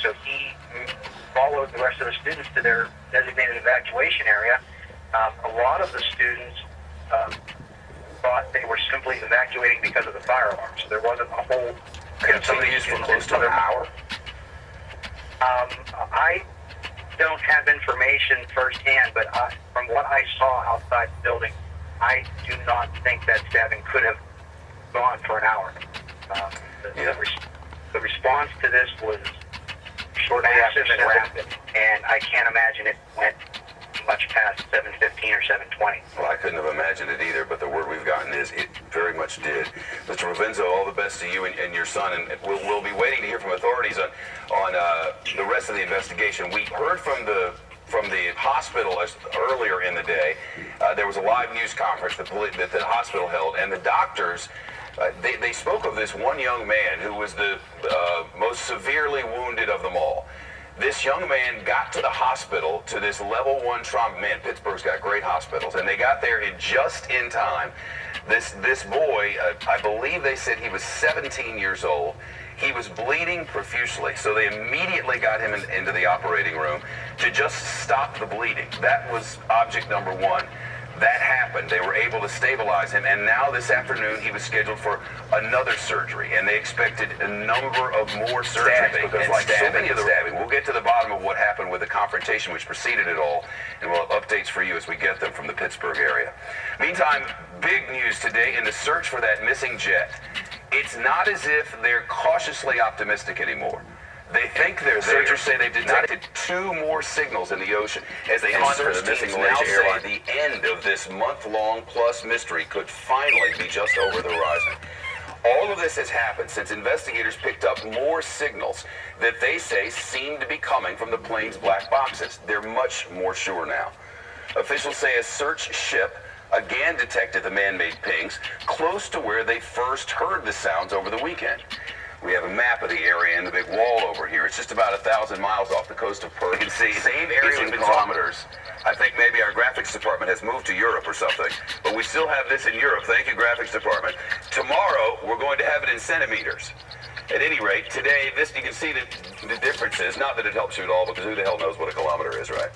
so he followed the rest of the students to their designated evacuation area. A lot of the students thought they were simply evacuating because of the fire alarm, so there wasn't a whole... Continues for close to an hour? I don't have information firsthand, but from what I saw outside the building, I do not think that stabbing could have gone for an hour. The response to this was massive and rapid, and I can't imagine it went much past 7:15 or 7:20. Well, I couldn't have imagined it either, but the word we've gotten is it very much did. Mr. Ravenzo, all the best to you and your son, and we'll be waiting to hear from authorities on the rest of the investigation. We heard from the hospital earlier in the day. There was a live news conference that the hospital held, and the doctors, they spoke of this one young man who was the most severely wounded of them all. This young man got to the hospital, to this level 1 trauma. Man, Pittsburgh's got great hospitals, and they got there just in time. This boy, I believe they said he was 17 years old. He was bleeding profusely, so they immediately got him into the operating room to just stop the bleeding. That was object number 1. That happened. They were able to stabilize him, and now this afternoon he was scheduled for another surgery, and they expected a number of more surgeries because, like so many of the stabbing, we'll get to the bottom of what happened with the confrontation which preceded it all, and we'll have updates for you as we get them from the Pittsburgh area. Meantime, big news today in the search for that missing jet. It's not as if they're cautiously optimistic anymore. They think they're there. Searchers say they've detected 2 more signals in the ocean as they hunt for the missing Malaysia airline. The end of this month-long plus mystery could finally be just over the horizon. All of this has happened since investigators picked up more signals that they say seem to be coming from the plane's black boxes. They're much more sure now. Officials say a search ship again detected the man-made pings close to where they first heard the sounds over the weekend. We have a map of the area and the big wall over here. It's just about 1,000 miles off the coast of Perth. You can see same area in kilometers. I think maybe our graphics department has moved to Europe or something, but we still have this in Europe. Thank you, graphics department. Tomorrow, we're going to have it in centimeters. At any rate, today, you can see the differences. Not that it helps you at all, because who the hell knows what a kilometer is, right?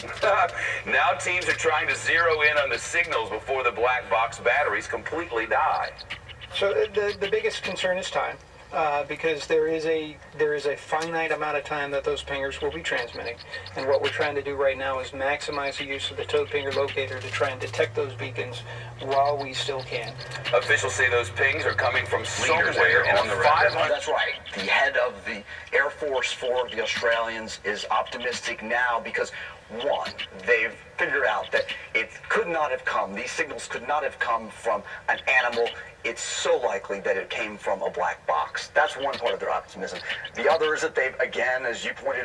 Now teams are trying to zero in on the signals before the black box batteries completely die. So the biggest concern is time. Because there is a finite amount of time that those pingers will be transmitting, and what we're trying to do right now is maximize the use of the towed pinger locator to try and detect those beacons while we still can. Officials say those pings are coming from somewhere on the 500. That's right. The head of the Air Force for the Australians is optimistic now because, one, they've figured out that it could not have come, these signals could not have come from an animal. It's so likely that it came from a black box. That's one part of their optimism. The other is that they've, again, as you pointed